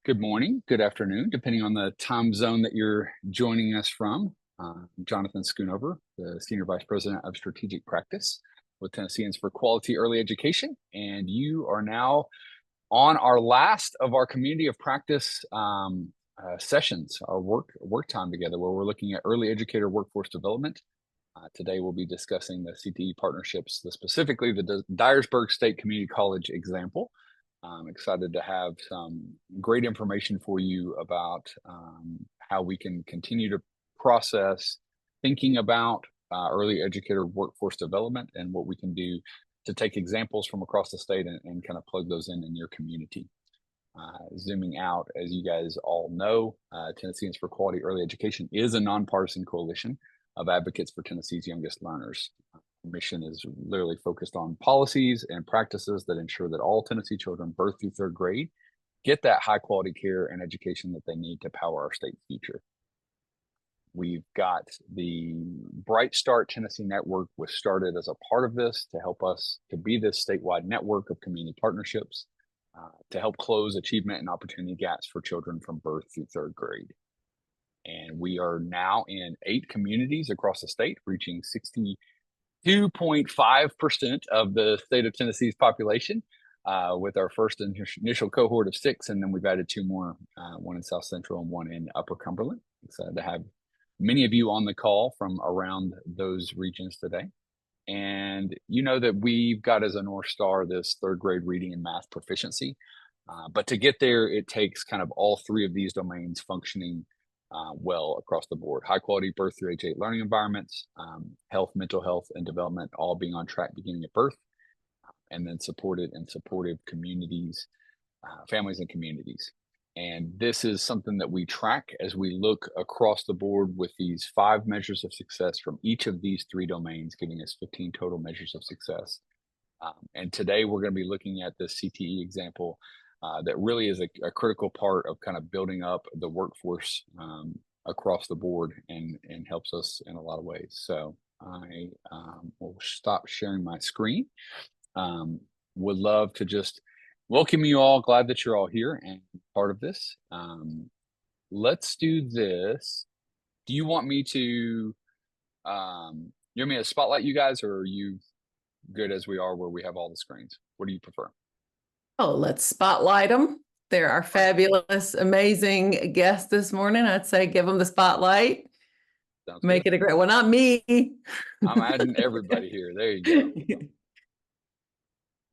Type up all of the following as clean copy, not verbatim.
Good morning, good afternoon, depending on the time zone that you're joining us from. I'm Jonathan Schoonover, the Senior Vice President of Strategic Practice with Tennesseans for Quality Early Education. And you are now on our last of our community of practice sessions, our work time together, where we're looking at early educator workforce development. Today, we'll be discussing the CTE partnerships, specifically the Dyersburg State Community College example. I'm excited to have some great information for you about how we can continue to process thinking about early educator workforce development and what we can do to take examples from across the state and kind of plug those in your community. Zooming out, as you guys all know, Tennesseans for Quality Early Education is a nonpartisan coalition of advocates for Tennessee's youngest learners. Mission is literally focused on policies and practices that ensure that all Tennessee children birth through third grade get that high quality care and education that they need to power our state's future. We've got the Bright Start Tennessee Network was started as a part of this to help us to be this statewide network of community partnerships to help close achievement and opportunity gaps for children from birth through third grade. And we are now in 8 communities across the state, reaching 62.5% of the state of Tennessee's population with our first initial cohort of 6. And then we've added 2 more, one in South Central and one in Upper Cumberland. Excited to have many of you on the call from around those regions today. And you know that we've got as a North Star this third grade reading and math proficiency. But to get there, it takes kind of all 3 of these domains functioning well across the board. High quality birth through age 8 learning environments, health, mental health, and development all being on track beginning at birth, and then supported and supportive communities, families and communities. And this is something that we track as we look across the board with these 5 measures of success from each of these 3 domains, giving us 15 total measures of success. And today we're going to be looking at the CTE example that really is a critical part of kind of building up the workforce across the board and helps us in a lot of ways. So I will stop sharing my screen. Would love to just welcome you all. Glad that you're all here and part of this. Let's do this. Do you want me to, you want me to spotlight you guys, or are you good as we are where we have all the screens? What do you prefer? Oh, let's spotlight them. They're our fabulous, amazing guests this morning. I'd say give them the spotlight. Sounds Make good. it a great, well, not me. I'm adding everybody here. There you go.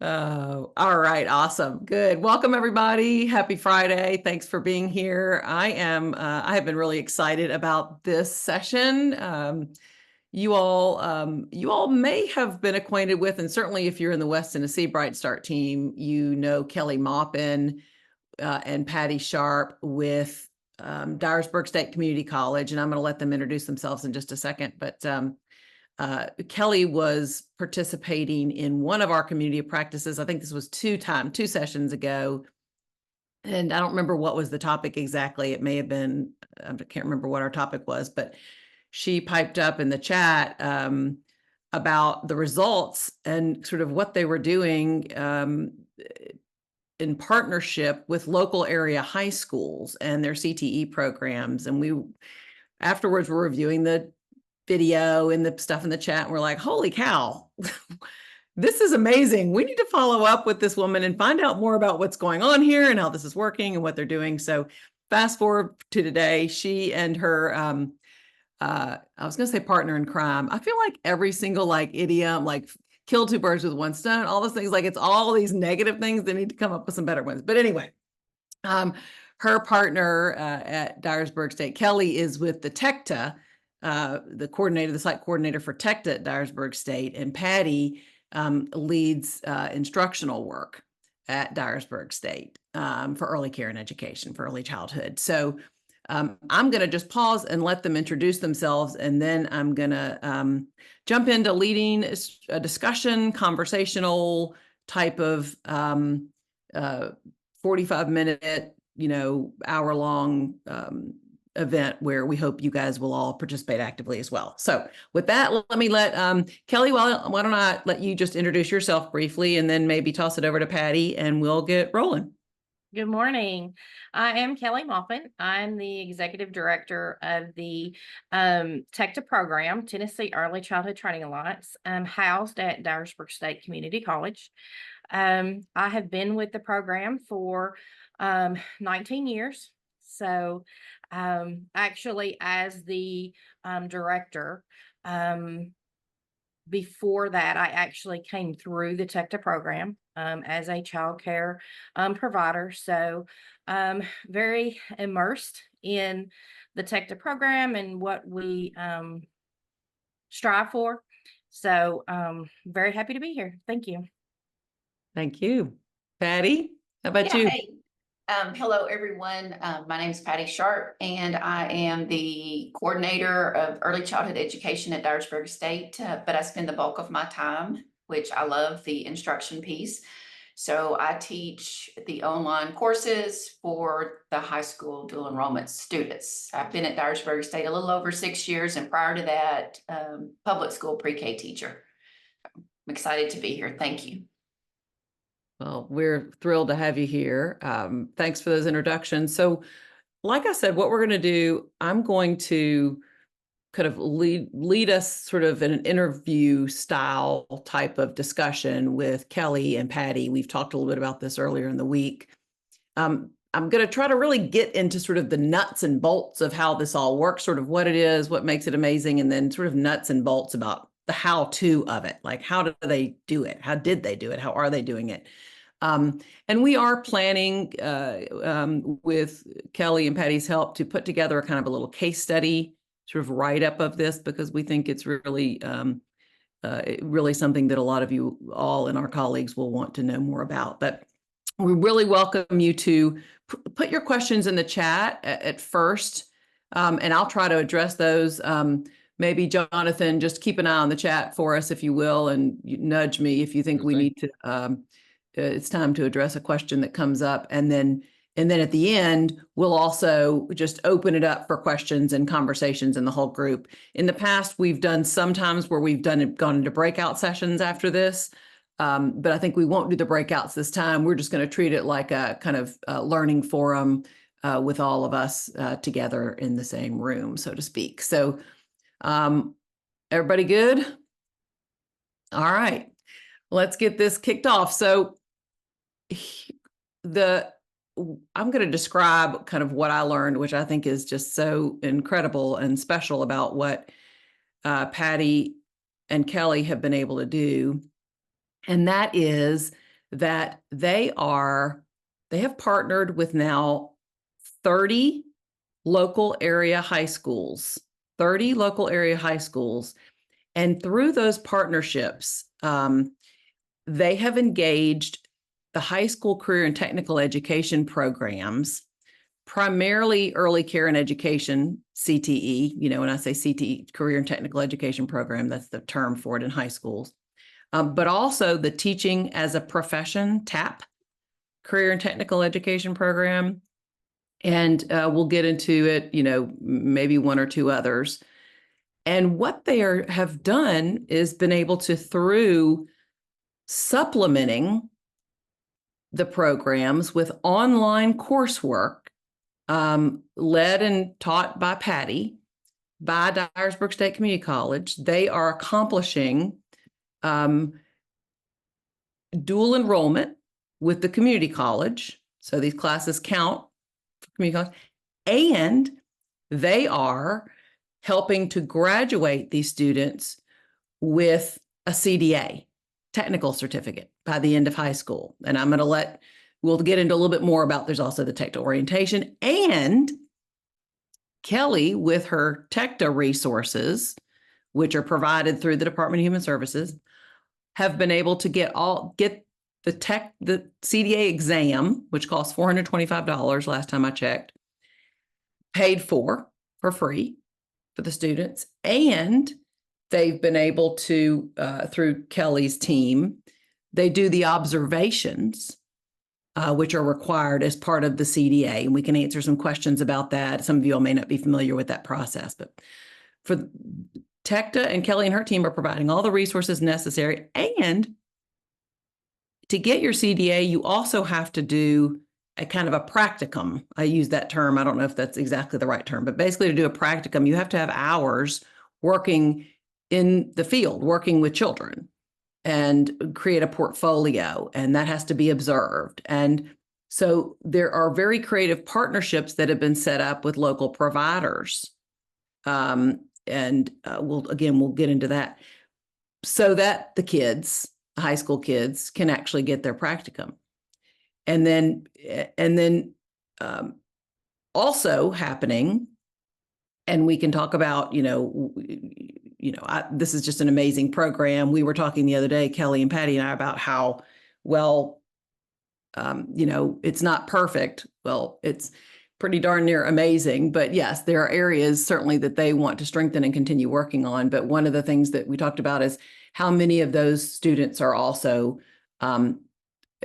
Oh, all right. Awesome. Good. Welcome, everybody. Happy Friday. Thanks for being here. I have been really excited about this session. You all may have been acquainted with, and certainly if you're in the West Tennessee Bright Start team, you know Kelly Maupin and Patty Sharp with Dyersburg State Community College, and I'm going to let them introduce themselves in just a second. But Kelly was participating in one of our community practices. I think this was 2 sessions ago. And I don't remember what was the topic exactly. It may have been, I can't remember what our topic was, but she piped up in the chat about the results and sort of what they were doing in partnership with local area high schools and their CTE programs. And we afterwards were reviewing the video and the stuff in the chat, and we're like, holy cow, this is amazing. We need to follow up with this woman and find out more about what's going on here and how this is working and what they're doing. So fast forward to today, she and her I was going to say partner in crime. I feel like every single idiom, like kill 2 birds with 1 stone, all those things, like it's all these negative things. They need to come up with some better ones. But anyway, her partner at Dyersburg State, Kelly, is with the TECTA, the site coordinator for TECTA at Dyersburg State, and Patty leads instructional work at Dyersburg State for early care and education, for early childhood. So I'm going to just pause and let them introduce themselves, and then I'm going to jump into leading a discussion, conversational type of 45-minute, hour-long event where we hope you guys will all participate actively as well. So with that, let me let Kelly, why don't I let you just introduce yourself briefly, and then maybe toss it over to Patty, and we'll get rolling. Good morning. I am Kelly Moffett. I'm the executive director of the TECTA program, Tennessee Early Childhood Training Alliance, housed at Dyersburg State Community College. I have been with the program for 19 years. So, actually, as the director, before that, I actually came through the TECTA program as a child care provider. So, very immersed in the TECTA program and what we strive for. So, very happy to be here. Thank you. Thank you. Patty, how about you? Hey. Hello, everyone. My name is Patty Sharp, and I am the coordinator of early childhood education at Dyersburg State, but I spend the bulk of my time, which I love, the instruction piece. So I teach the online courses for the high school dual enrollment students. I've been at Dyersburg State a little over 6 years, and prior to that, public school pre-K teacher. I'm excited to be here. Thank you. Well, we're thrilled to have you here. Thanks for those introductions. So, like I said, what we're going to do, I'm going to kind of lead us sort of in an interview style type of discussion with Kelly and Patty. We've talked a little bit about this earlier in the week. I'm going to try to really get into sort of the nuts and bolts of how this all works, sort of what it is, what makes it amazing, and then sort of nuts and bolts about the how-to of it. Like, how do they do it? How did they do it? How are they doing it? And we are planning with Kelly and Patty's help to put together a kind of a little case study, sort of write-up of this, because we think it's really, really something that a lot of you all and our colleagues will want to know more about. But we really welcome you to put your questions in the chat at first, and I'll try to address those. Maybe Jonathan, just keep an eye on the chat for us, if you will, and nudge me if you think we need to. It's time to address a question that comes up, and then at the end, we'll also just open it up for questions and conversations in the whole group. In the past, we've done sometimes where we've gone into breakout sessions after this, but I think we won't do the breakouts this time. We're just going to treat it like a kind of learning forum with all of us together in the same room, so to speak. So, everybody good? All right, let's get this kicked off. So, I'm going to describe kind of what I learned, which I think is just so incredible and special about what Patty and Kelly have been able to do. And that is that they have partnered with now 30 local area high schools, 30 local area high schools. And through those partnerships, they have engaged the high school career and technical education programs, primarily early care and education, CTE. You know, when I say CTE, career and technical education program, that's the term for it in high schools. But also the teaching as a profession, TAP, career and technical education program. And we'll get into it, you know, maybe one or two others. And what they have done is been able to, through supplementing the programs with online coursework led and taught by Patty, by Dyersburg State Community College, they are accomplishing dual enrollment with the community college. So these classes count for community college, and they are helping to graduate these students with a CDA, technical certificate, by the end of high school. And we'll get into a little bit more about, there's also the TECTA orientation, and Kelly with her TECTA resources, which are provided through the Department of Human Services, have been able to get the CDA exam, which costs $425 last time I checked, paid for free for the students. And they've been able to, through Kelly's team, they do the observations, which are required as part of the CDA. And we can answer some questions about that. Some of you all may not be familiar with that process, but for TECTA, and Kelly and her team are providing all the resources necessary. And to get your CDA, you also have to do a kind of a practicum. I use that term. I don't know if that's exactly the right term, but basically to do a practicum, you have to have hours working in the field, working with children and create a portfolio, and that has to be observed. And so there are very creative partnerships that have been set up with local providers. We'll get into that so that the kids, high school kids, can actually get their practicum. And then also happening, and we can talk about, this is just an amazing program. We were talking the other day, Kelly and Patty and I, about how, well, it's not perfect. Well, it's pretty darn near amazing, but yes, there are areas certainly that they want to strengthen and continue working on. But one of the things that we talked about is how many of those students are also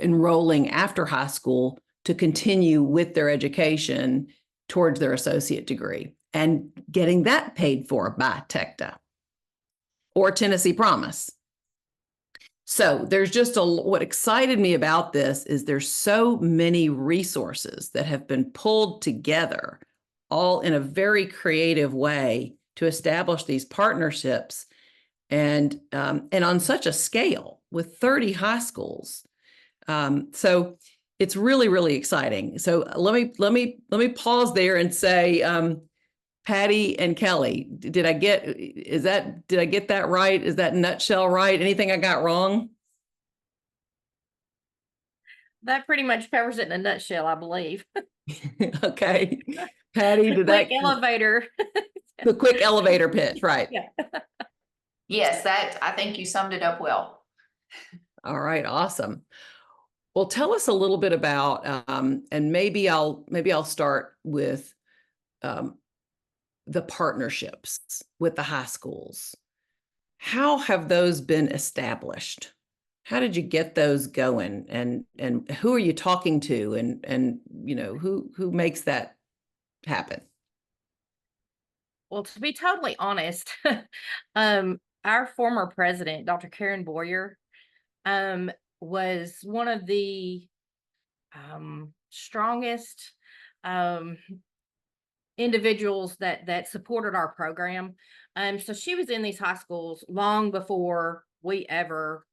enrolling after high school to continue with their education towards their associate degree and getting that paid for by TECTA or Tennessee Promise. So there's just what excited me about this is there's so many resources that have been pulled together all in a very creative way to establish these partnerships and on such a scale with 30 high schools. So it's really, really exciting. So let me pause there and say, Patty and Kelly, did I get that right? Is that nutshell right? Anything I got wrong? That pretty much covers it in a nutshell, I believe. Okay. Patty, did Quick elevator. The quick elevator pitch, right? Yeah. Yes, I think you summed it up well. All right, awesome. Well, tell us a little bit about, and maybe I'll start with the partnerships with the high schools. How have those been established? How did you get those going? And who are you talking to? And who makes that happen? Well, to be totally honest, our former president, Dr. Karen Boyer, was one of the strongest individuals that supported our program. So she was in these high schools long before we ever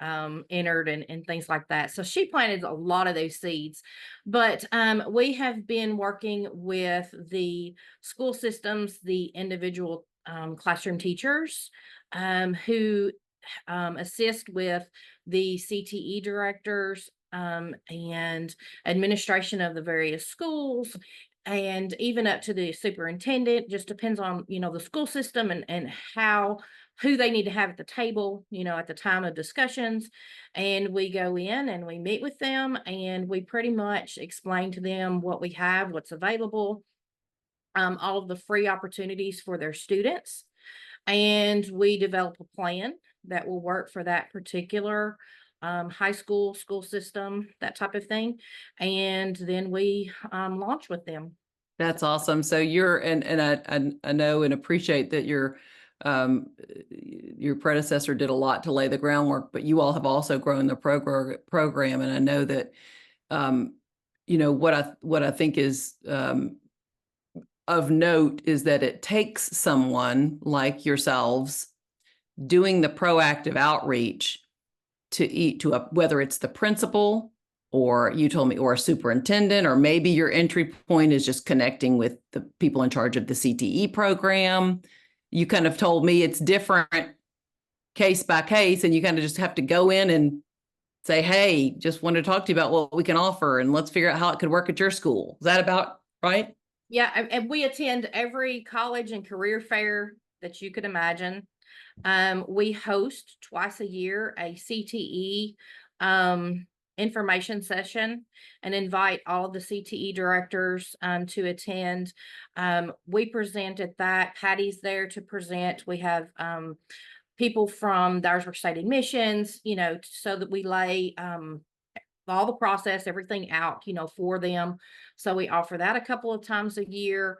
entered and things like that. So she planted a lot of those seeds. But we have been working with the school systems, the individual classroom teachers who assist with the CTE directors and administration of the various schools, and even up to the superintendent. Just depends on the school system and who they need to have at the table at the time of discussions. And we go in and we meet with them and we pretty much explain to them what we have, what's available, all of the free opportunities for their students, and we develop a plan that will work for that particular high school system, that type of thing. And then we launch with them. That's awesome. So I know and appreciate that your predecessor did a lot to lay the groundwork, but you all have also grown the program. And I know that, what I think is of note is that it takes someone like yourselves doing the proactive outreach to whether it's the principal, or you told me, or a superintendent, or maybe your entry point is just connecting with the people in charge of the CTE program. You kind of told me it's different case by case, and you kind of just have to go in and say, hey, just want to talk to you about what we can offer, and let's figure out how it could work at your school. Is that about right? Yeah, and we attend every college and career fair that you could imagine. We host twice a year a CTE information session and invite all the CTE directors to attend. We present at that. Patty's there to present. We have people from Dyersburg State Admissions, so that we lay all the process, everything out, for them. So we offer that a couple of times a year.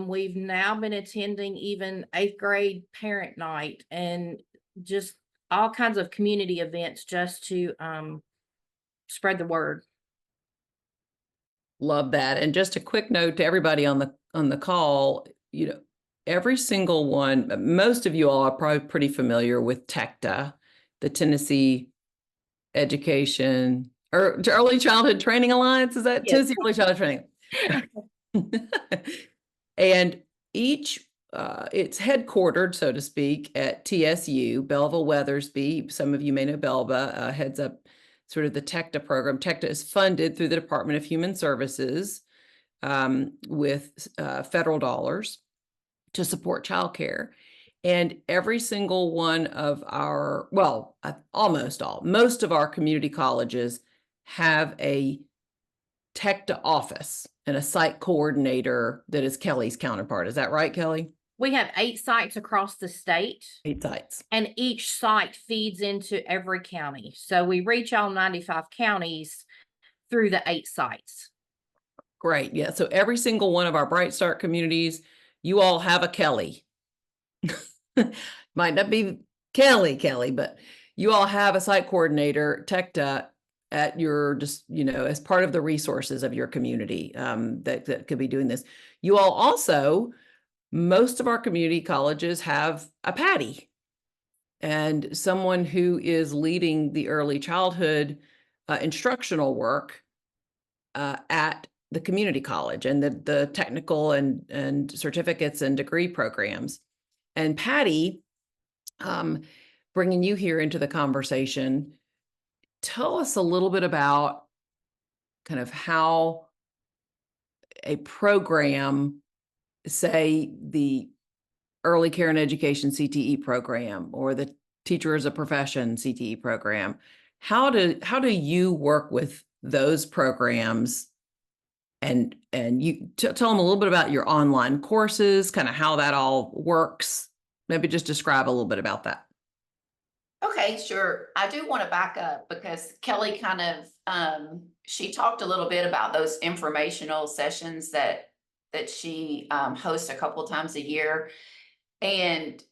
We've now been attending even 8th grade parent night and just all kinds of community events just to spread the word. Love that. And just a quick note to everybody on the call, every single one, most of you all are probably pretty familiar with TECTA, the Tennessee Education or Early Childhood Training Alliance. Is that Yes. Tennessee Early Childhood Training? And each, it's headquartered, so to speak, at TSU, Belleville Weathersby. Some of you may know Belva, heads up sort of the TECTA program. TECTA is funded through the Department of Human Services with federal dollars to support childcare. And every single one of our, well, almost all, most of our community colleges have a TECTA office and a site coordinator that is Kelly's counterpart. Is that right, Kelly? We have 8 sites across the state. 8 sites. And each site feeds into every county. So we reach all 95 counties through the 8 sites. Great. Yeah. So every single one of our Bright Start communities, you all have a Kelly. Might not be Kelly, but you all have a site coordinator, TECTA, at your, just, as part of the resources of your community that could be doing this. You all also, most of our community colleges have a Patty and someone who is leading the early childhood instructional work at the community college and the technical and certificates and degree programs. And Patty, bringing you here into the conversation, tell us a little bit about kind of how a program, say the Early Care and Education CTE program or the Teacher as a Profession CTE program, how do you work with those programs? And you tell them a little bit about your online courses, kind of how that all works. Maybe just describe a little bit about that. Okay, sure. I do want to back up because Kelly kind of, she talked a little bit about those informational sessions that she hosts a couple times a year. And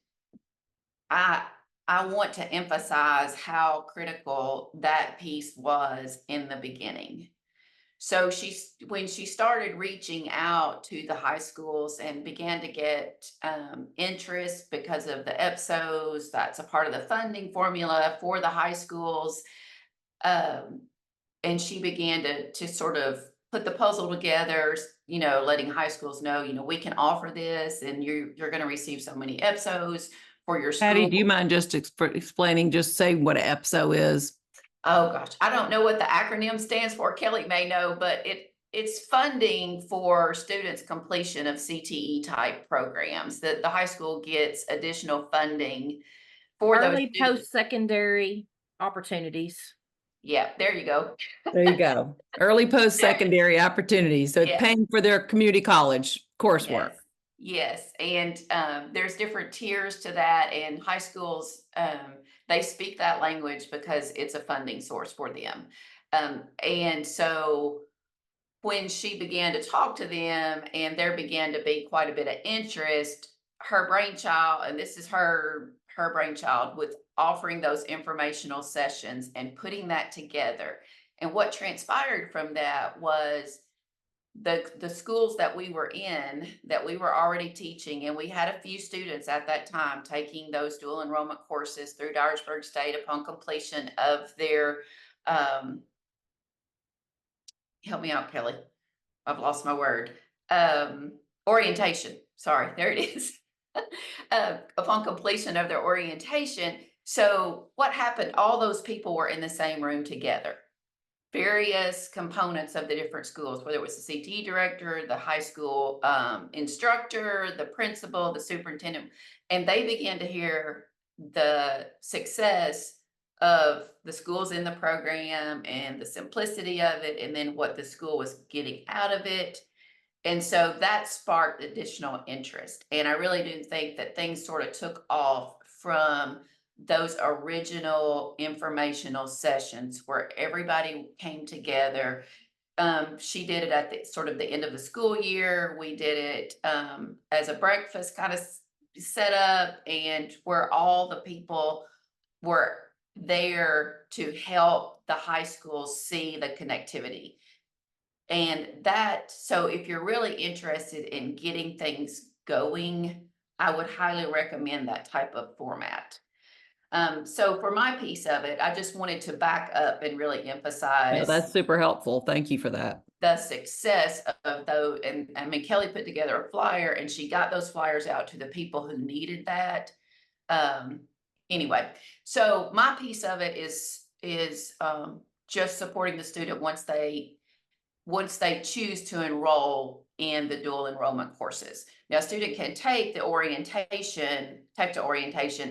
I want to emphasize how critical that piece was in the beginning. So when she started reaching out to the high schools and began to get interest because of the EPSOs, that's a part of the funding formula for the high schools. And she began to sort of put the puzzle together, letting high schools know, we can offer this and you're going to receive so many EPSOs for your school. Patty, do you mind just explaining, just say what an EPSO is? Oh gosh, I don't know what the acronym stands for. Kelly may know, but it's funding for students' completion of CTE type programs. That the high school gets additional funding for Early those post-secondary opportunities. Yeah, there you go. There you go. Early post-secondary opportunities. So Yes. paying for their community college coursework. Yes. And there's different tiers to that, and high schools, they speak that language because it's a funding source for them. And so when she began to talk to them and there began to be quite a bit of interest, her brainchild, and this is her brainchild, with offering those informational sessions and putting that together. And what transpired from that was the schools that we were in, that we were already teaching, and we had a few students at that time taking those dual enrollment courses through Dyersburg State upon completion of their help me out, Kelly. I've lost my word. Orientation. Sorry, there it is. Upon completion of their orientation. So what happened? All those people were in the same room together. Various components of the different schools, whether it was the CTE director, the high school instructor, the principal, the superintendent, and they began to hear the success of the schools in the program and the simplicity of it, and then what the school was getting out of it. And so that sparked additional interest. And I really do think that things sort of took off from those original informational sessions where everybody came together. She did it at the sort of the end of the school year. We did it as a breakfast kind of set up, and where all the people were there to help the high schools see the connectivity. And so if you're really interested in getting things going, I would highly recommend that type of format. So for my piece of it, I just wanted to back up and really No, emphasize that's super helpful. Thank you for that. the success of those. And I mean, Kelly put together a flyer and she got those flyers out to the people who needed that. Anyway, so my piece of it is just supporting the student once they choose to enroll in the dual enrollment courses. Now, a student can take the orientation,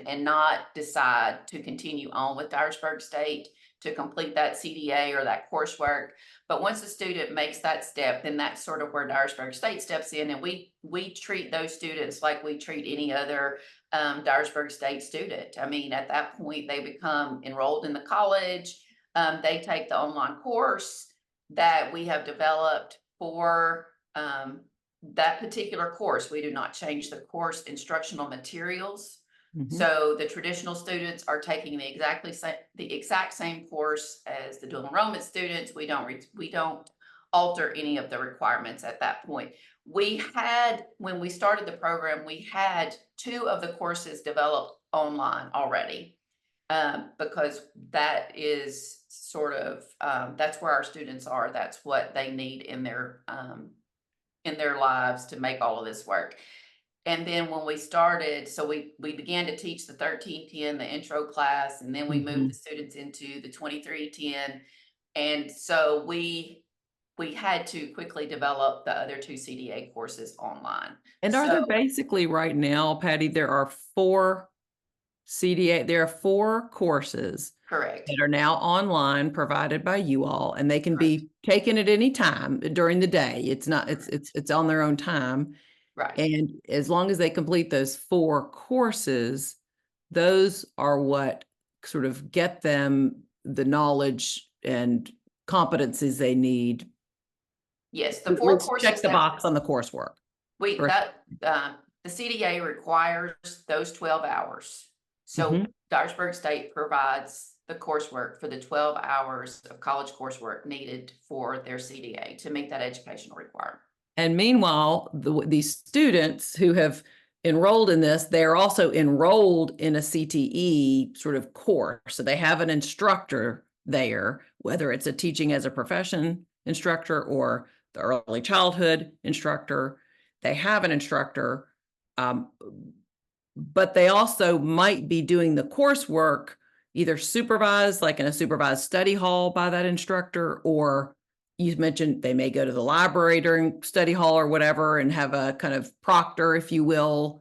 and not decide to continue on with Dyersburg State to complete that CDA or that coursework. But once a student makes that step, then that's sort of where Dyersburg State steps in, and we treat those students like we treat any other Dyersburg State student. I mean, at that point, they become enrolled in the college. They take the online course that we have developed for that particular course. We do not change the course instructional materials. So the traditional students are taking the exact same course as the dual enrollment students. We don't alter any of the requirements at that point. When we started the program, we had 2 of the courses developed online already, because that is sort of that's where our students are. That's what they need in their lives to make all of this work. And then when we started, so we began to teach the 1310, the intro class, and then we moved the students into the 2310. And so we had to quickly develop the other 2 CDA courses online. And are there basically right now, Patty, there are 4 courses correct that are now online provided by you all, and they can be taken at any time during the day. It's not, it's on their own time. Right. And as long as they complete those 4 courses, those are what sort of get them the knowledge and competencies they need. Yes, the 4 courses. Check the box on the coursework. The CDA requires those 12 hours. So Dyersburg State provides the coursework for the 12 hours of college coursework needed for their CDA to meet that educational requirement. And meanwhile, these students who have enrolled in this, they're also enrolled in a CTE sort of course. So they have an instructor there, whether it's a teaching as a profession instructor or the early childhood instructor. They have an instructor, but they also might be doing the coursework either supervised, like in a supervised study hall by that instructor, or you mentioned they may go to the library during study hall or whatever and have a kind of proctor, if you will,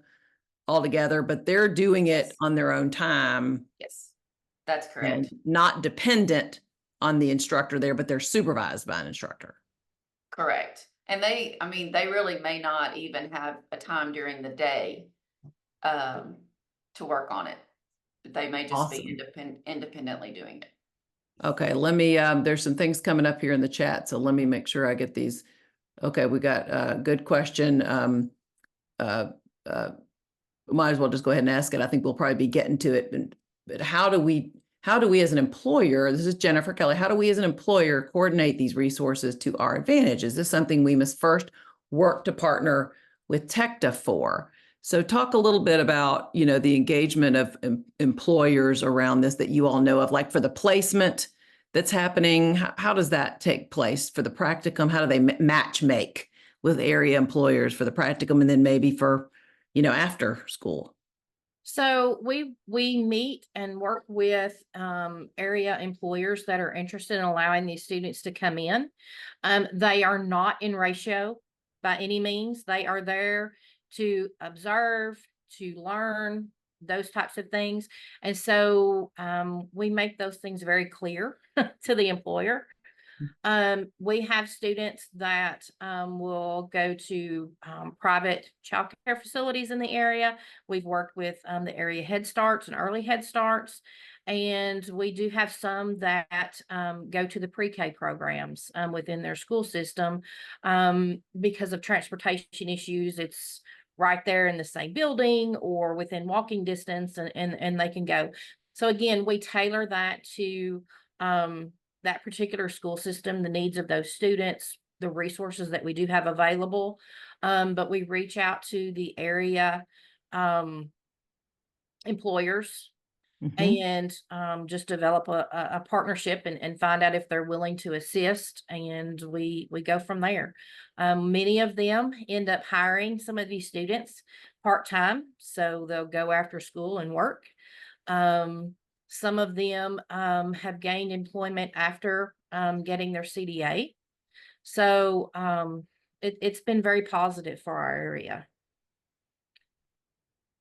all together, but they're doing it on their own time. Yes, that's correct. And not dependent on the instructor there, but they're supervised by an instructor. Correct. And they really may not even have a time during the day to work on it. They may just be independently doing it. Okay, let me, there's some things coming up here in the chat, so let me make sure I get these. Okay, we got a good question. Might as well just go ahead and ask it. I think we'll probably be getting to it. But how do we as an employer, this is Jennifer Kelly, how do we as an employer coordinate these resources to our advantage? Is this something we must first work to partner with TECTA for? So talk a little bit about, the engagement of employers around this that you all know of, like for the placement that's happening. How does that take place for the practicum? How do they match make with area employers for the practicum, and then maybe for, after school? So we meet and work with area employers that are interested in allowing these students to come in. They are not in ratio by any means. They are there to observe, to learn, those types of things. And so we make those things very clear to the employer. We have students that will go to private child care facilities in the area. We've worked with the area Head Starts and early Head Starts. And we do have some that go to the pre-K programs within their school system because of transportation issues. It's right there in the same building or within walking distance, and they can go. So again, we tailor that to that particular school system, the needs of those students, the resources that we do have available. But we reach out to the area employers Mhm. and just develop a partnership and find out if they're willing to assist, and we go from there. Many of them end up hiring some of these students part-time, so they'll go after school and work. Some of them have gained employment after getting their CDA. So it's been very positive for our area.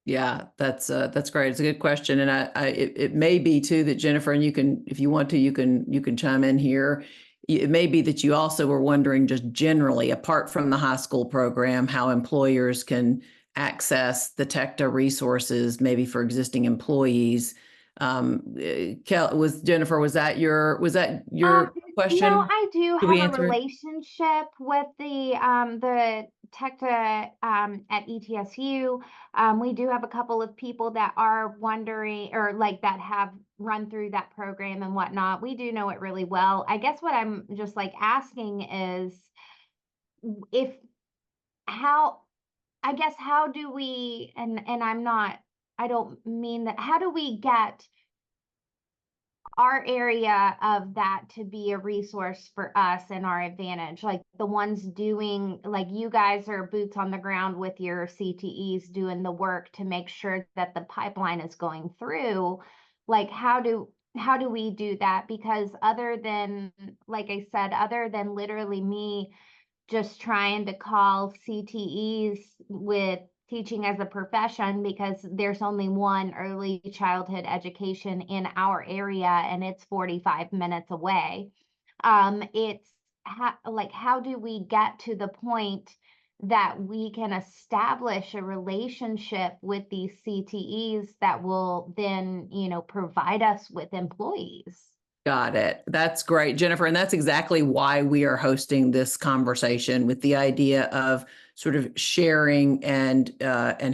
Yeah, that's great. It's a good question. And it may be too that Jennifer, and you can, if you want to, you can chime in here. It may be that you also were wondering just generally, apart from the high school program, how employers can access the TECTA resources, maybe for existing employees. Jennifer, was that your question? I do Did we have a answer it? relationship with the TECTA at ETSU. We do have a couple of people that are wondering, or like that have run through that program and whatnot. We do know it really well. I guess what I'm just like asking is if how I guess how do we, and I don't mean that, how do we get our area of that to be a resource for us and our advantage, like the ones doing, like you guys are boots on the ground with your CTEs doing the work to make sure that the pipeline is going through. Like how do we do that? Because other than, like I said, other than literally me just trying to call CTEs with teaching as a profession, because there's only one early childhood education in our area and it's 45 minutes away. It's how do we get to the point that we can establish a relationship with these CTEs that will then, provide us with employees? Got it. That's great, Jennifer. And that's exactly why we are hosting this conversation, with the idea of sort of sharing and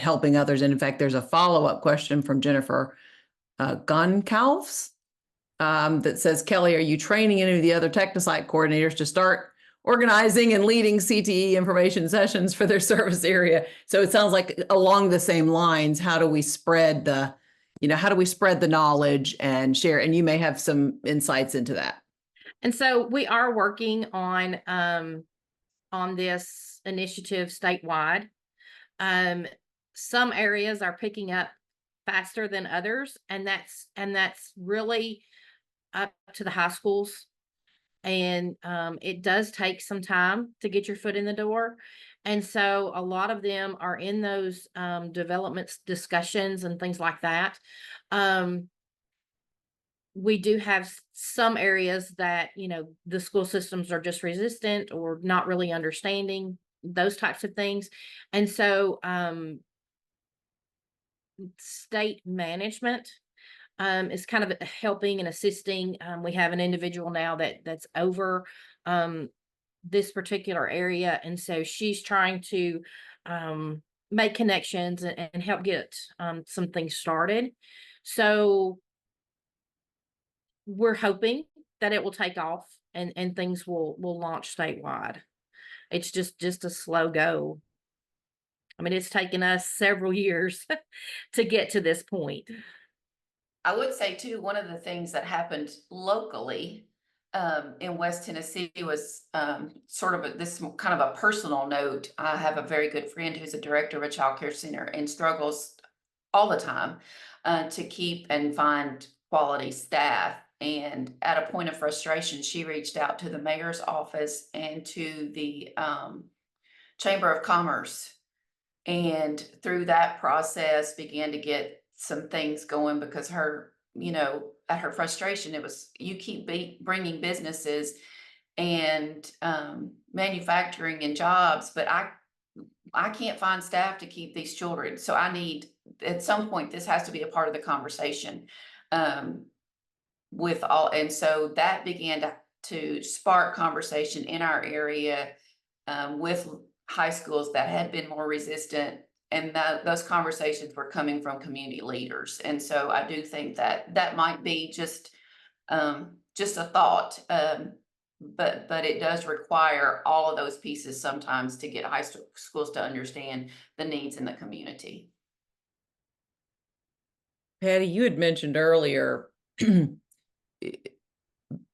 helping others. And in fact, there's a follow-up question from Jennifer Goncalves that says, Kelly, are you training any of the other Technosite coordinators to start organizing and leading CTE information sessions for their service area? So it sounds like along the same lines, how do we spread the knowledge and share? And you may have some insights into that. And so we are working on this initiative statewide. Some areas are picking up faster than others, and that's really up to the high schools. And it does take some time to get your foot in the door. And so a lot of them are in those development discussions and things like that. We do have some areas that, the school systems are just resistant or not really understanding those types of things. And so state management is kind of helping and assisting. We have an individual now that's over this particular area. And so she's trying to make connections and help get some things started. So we're hoping that it will take off and things will launch statewide. It's just a slow go. I mean, it's taken us several years to get to this point. I would say too, one of the things that happened locally in West Tennessee was sort of this kind of a personal note. I have a very good friend who's a director of a child care center and struggles all the time to keep and find quality staff. And at a point of frustration, she reached out to the mayor's office and to the Chamber of Commerce. And through that process began to get some things going, because her, at her frustration, it was, you keep bringing businesses and manufacturing and jobs, but I can't find staff to keep these children. So I need, at some point, this has to be a part of the conversation with all. And so that began to spark conversation in our area with high schools that had been more resistant. And those conversations were coming from community leaders. And so I do think that might be just a thought. but it does require all of those pieces sometimes to get schools to understand the needs in the community. Patty, you had mentioned earlier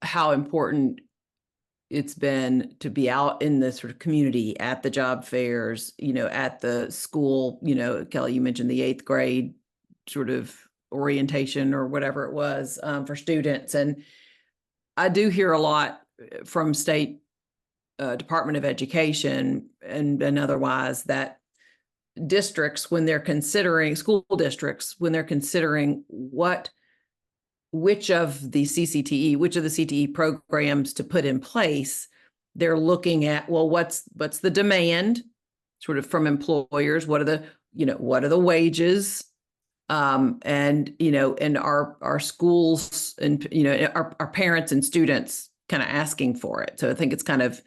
how important it's been to be out in the sort of community at the job fairs, at the school, Kelly, you mentioned the 8th grade sort of orientation or whatever it was for students. And I do hear a lot from state Department of Education and otherwise that districts, when they're considering school districts, when they're considering which of the CTE programs to put in place, they're looking at, well, what's the demand sort of from employers? What are the wages? And our schools and, our parents and students kind of asking for it. So I think it's kind of,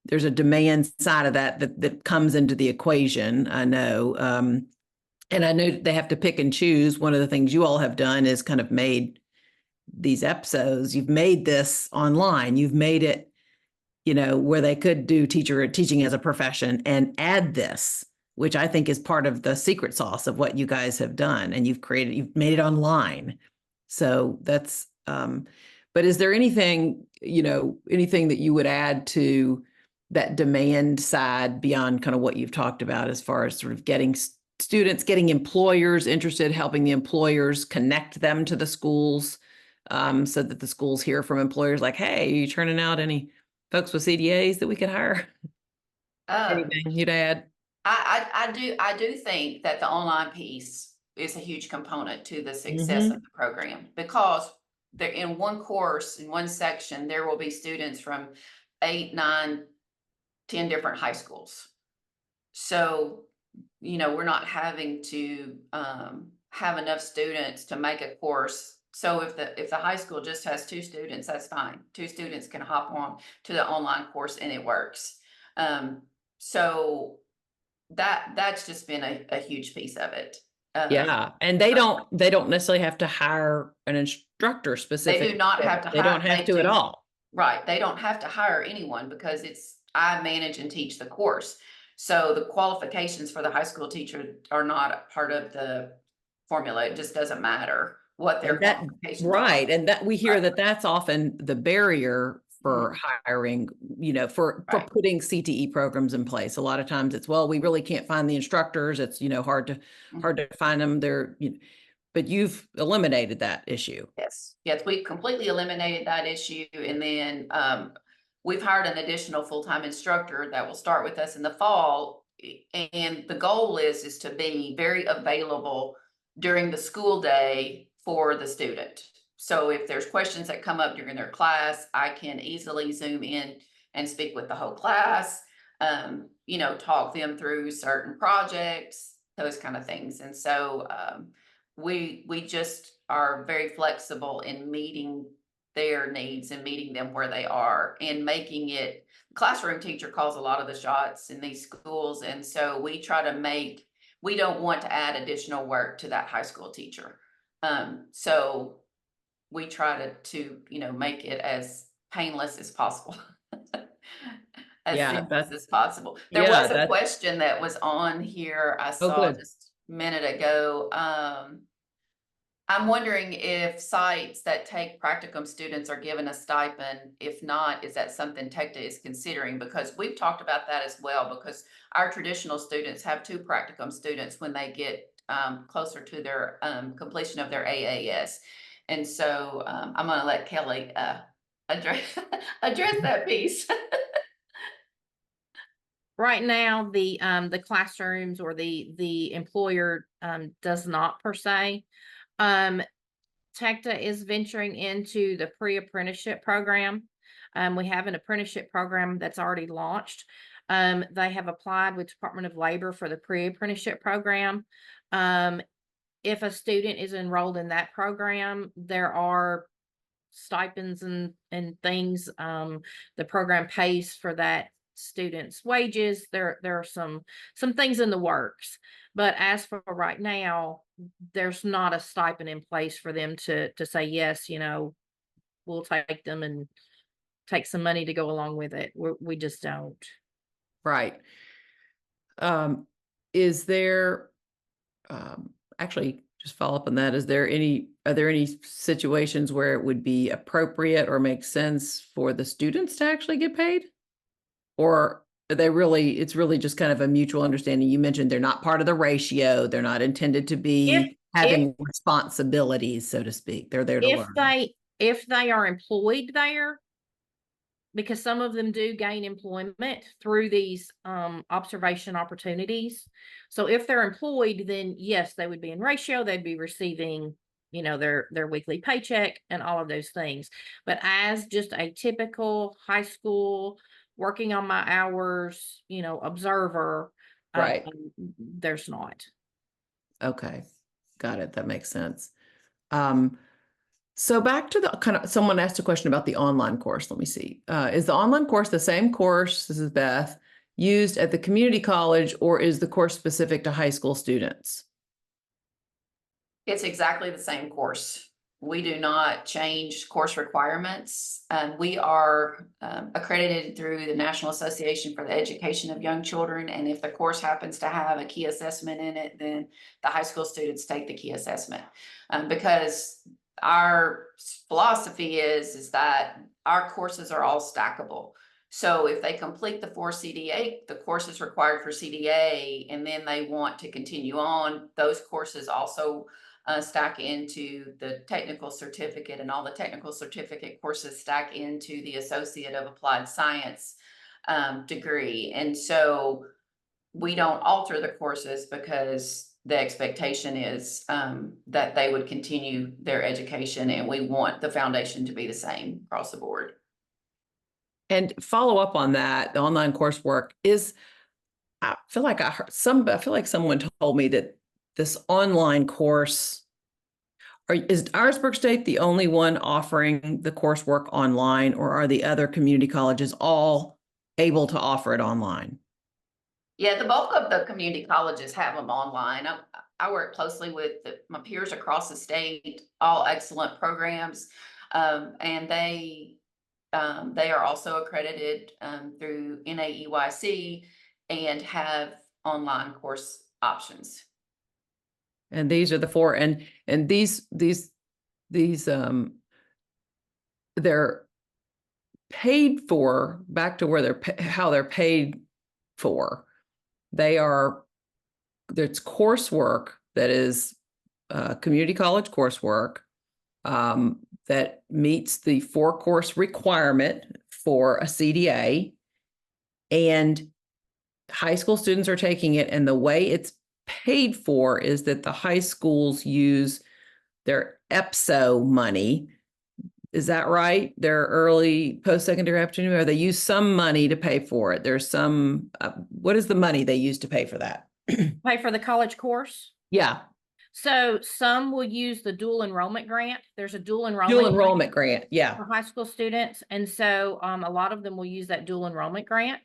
there's a demand side of that comes into the equation. I know. And I know they have to pick and choose. One of the things you all have done is kind of made these episodes. You've made this online. You've made it, where they could do teaching as a profession and add this, which I think is part of the secret sauce of what you guys have done. And you've made it online. So that's, but is there anything that you would add to that demand side beyond kind of what you've talked about as far as sort of getting students, getting employers interested, helping the employers connect them to the schools, so that the schools hear from employers like, hey, are you turning out any folks with CDAs that we could hire? Anything you'd add? I do think that the online piece is a huge component to the success of the program, because there, in one course, in one section, there will be students from 8, 9, 10 different high schools. So, we're not having to have enough students to make a course. So if the high school just has 2 students, that's fine. 2 students can hop on to the online course and it works. So that's just been a huge piece of it. Yeah, and they don't necessarily have to hire an instructor specific. They do not have to They don't have to at all. Right. They don't have to hire anyone because I manage and teach the course. So the qualifications for the high school teacher are not a part of the formula. It just doesn't matter what their qualifications are. Right. And that we hear that that's often the barrier for hiring, for putting CTE programs in place. A lot of times it's, well, we really can't find the instructors. It's, hard to find them. But you've eliminated that issue. Yes, we've completely eliminated that issue. And then we've hired an additional full-time instructor that will start with us in the fall. And the goal is to be very available during the school day for the student. So if there's questions that come up during their class, I can easily Zoom in and speak with the whole class, talk them through certain projects, those kind of things. And so we just are very flexible in meeting their needs and meeting them where they are and making it. Classroom teacher calls a lot of the shots in these schools. And so we don't want to add additional work to that high school teacher. So we try to make it as painless as possible. Seamless as possible. There was a question that was on here I saw just a minute ago. I'm wondering if sites that take practicum students are given a stipend. If not, is that something TECTA is considering? Because we've talked about that as well, because our traditional students have 2 practicum students when they get closer to their completion of their AAS. And so I'm going to let Kelly address that piece. Right now, the classrooms or the employer does not per se. TECTA is venturing into the pre-apprenticeship program. We have an apprenticeship program that's already launched. They have applied with Department of Labor for the pre-apprenticeship program. If a student is enrolled in that program, there are stipends and things. The program pays for that student's wages. There are some things in the works, but as for right now, there's not a stipend in place for them to say, yes, we'll take them and take some money to go along with it. We just don't. Right. Is there, actually, just follow up on that. Are there any situations where it would be appropriate or make sense for the students to actually get paid? Or it's really just kind of a mutual understanding? You mentioned they're not part of the ratio. They're not intended to be having responsibilities, so to speak. They're there to learn. If they are employed there, because some of them do gain employment through these observation opportunities. So if they're employed, then yes, they would be in ratio. They'd be receiving, their weekly paycheck and all of those things. But as just a typical high school working on my hours, observer, Right. there's not. Okay. Got it. That makes sense. So back to the someone asked a question about the online course. Let me see. Is the online course the same course, this is Beth, used at the community college, or is the course specific to high school students? It's exactly the same course. We do not change course requirements. We are accredited through the National Association for the Education of Young Children. And if the course happens to have a key assessment in it, then the high school students take the key assessment. Because our philosophy is that our courses are all stackable. So if they complete the 4 CDA, the courses required for CDA, and then they want to continue on, those courses also stack into the technical certificate, and all the technical certificate courses stack into the Associate of Applied Science degree. And so we don't alter the courses because the expectation is that they would continue their education, and we want the foundation to be the same across the board. And follow up on that, the online coursework is, I feel like someone told me that this online course, is Dyersburg State the only one offering the coursework online, or are the other community colleges all able to offer it online? Yeah, the bulk of the community colleges have them online. I work closely with my peers across the state, all excellent programs. And they are also accredited through NAEYC and have online course options. And these are the 4, and these they're paid for, back to where how they're paid for. There's coursework that is community college coursework that meets the 4-course requirement for a CDA, and high school students are taking it. And the way it's paid for is that the high schools use their EPSO money. Is that right? Their early post-secondary opportunity, or they use some money to pay for it? There's some, what is the money they use to pay for that? Pay for the college course? Yeah. So some will use the dual enrollment grant. There's a dual enrollment grant. Yeah. For high school students. And so a lot of them will use that dual enrollment grant.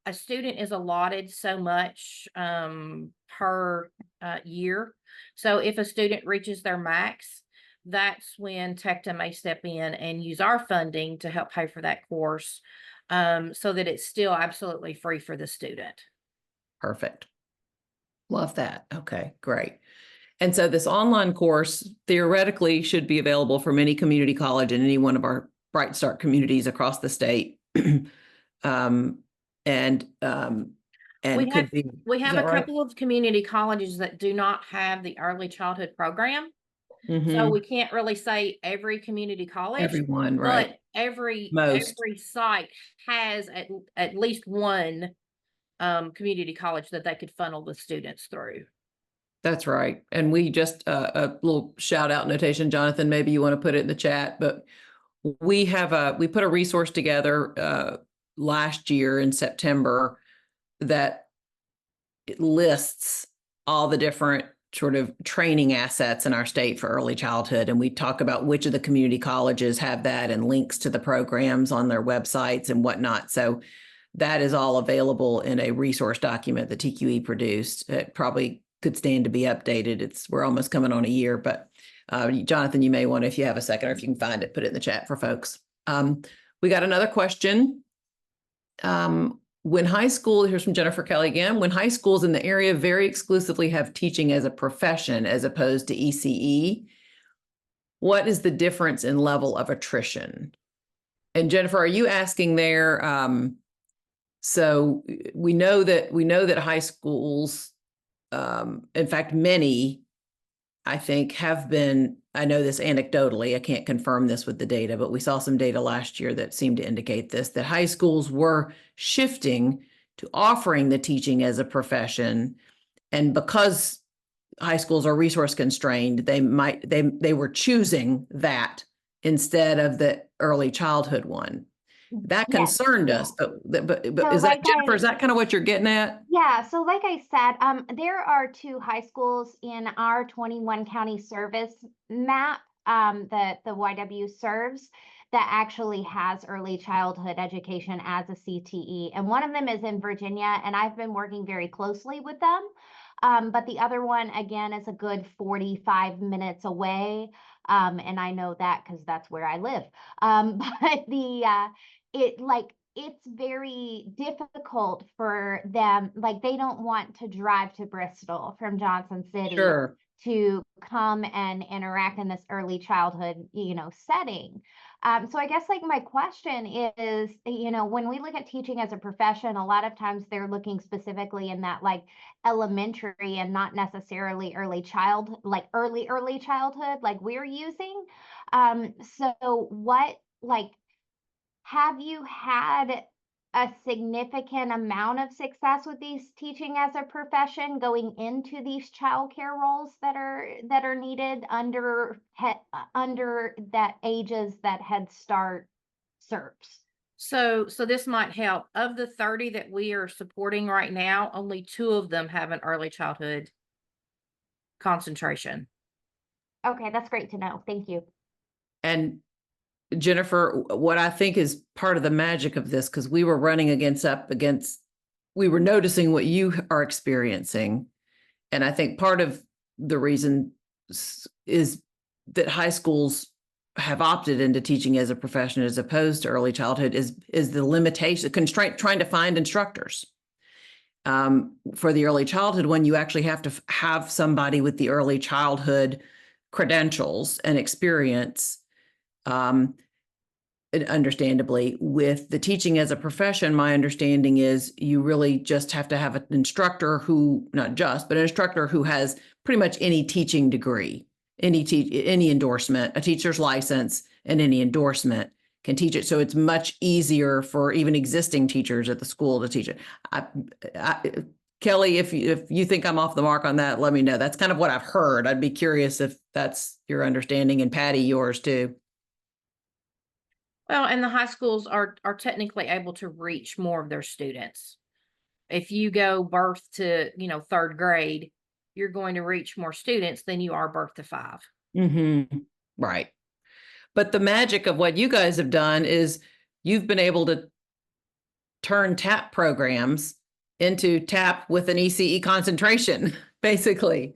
A student is allotted so much per year. So if a student reaches their max, that's when TECTA may step in and use our funding to help pay for that course, so that it's still absolutely free for the student. Perfect. Love that. Okay, great. And so this online course theoretically should be available from any community college in any one of our Bright Start communities across the state. We have a couple of community colleges that do not have the early childhood program. Mm-hmm. So we can't really say every community college, everyone, right? But every site has at least one community college that they could funnel the students through. That's right. And we just a little shout out notation, Jonathan, maybe you want to put it in the chat, but we put a resource together last year in September that it lists all the different sort of training assets in our state for early childhood. And we talk about which of the community colleges have that and links to the programs on their websites and whatnot. So that is all available in a resource document that TQE produced. It probably could stand to be updated. We're almost coming on a year, but Jonathan, you may want to, if you have a second, or if you can find it, put it in the chat for folks. We got another question. When high school, here's from Jennifer Kelly again, when high schools in the area very exclusively have teaching as a profession as opposed to ECE, what is the difference in level of attrition? And Jennifer, are you asking there? So we know that high schools, in fact, many, I think, have been, I know this anecdotally, I can't confirm this with the data, but we saw some data last year that seemed to indicate this, that high schools were shifting to offering the teaching as a profession. And because high schools are resource constrained, they were choosing that instead of the early childhood one. That Yes. concerned us, but So is that, like Jennifer, is that kind of what you're getting at? Yeah, so like I said, there are 2 high schools in our 21 county service map that the YW serves that actually has early childhood education as a CTE. And one of them is in Virginia, and I've been working very closely with them. But the other one, again, is a good 45 minutes away. And I know that because that's where I live. But it's very difficult for them. Like, they don't want to drive to Bristol from Johnson City Sure. to come and interact in this early childhood, setting. So I guess like my question is, when we look at teaching as a profession, a lot of times they're looking specifically in that like elementary and not necessarily early childhood like we're using. So what, like, have you had a significant amount of success with these teaching as a profession going into these childcare roles that are needed under that ages that Head Start serves? So this might help. Of the 30 that we are supporting right now, only 2 of them have an early childhood concentration. Okay, that's great to know. Thank you. And Jennifer, what I think is part of the magic of this, because we were running we were noticing what you are experiencing. And I think part of the reason is that high schools have opted into teaching as a profession as opposed to early childhood is the limitation, constraint, trying to find instructors. For the early childhood one, you actually have to have somebody with the early childhood credentials and experience. Understandably, with the teaching as a profession, my understanding is you really just have to have an instructor who, not just, but an instructor who has pretty much any teaching degree, any endorsement, a teacher's license, and any endorsement can teach it. So it's much easier for even existing teachers at the school to teach it. Kelly, if you think I'm off the mark on that, let me know. That's kind of what I've heard. I'd be curious if that's your understanding, and Patty, yours too. Well, and the high schools are technically able to reach more of their students. If you go birth to, 3rd grade, you're going to reach more students than you are birth to 5. Mm-hmm. Right. But the magic of what you guys have done is you've been able to turn TAP programs into TAP with an ECE concentration, basically,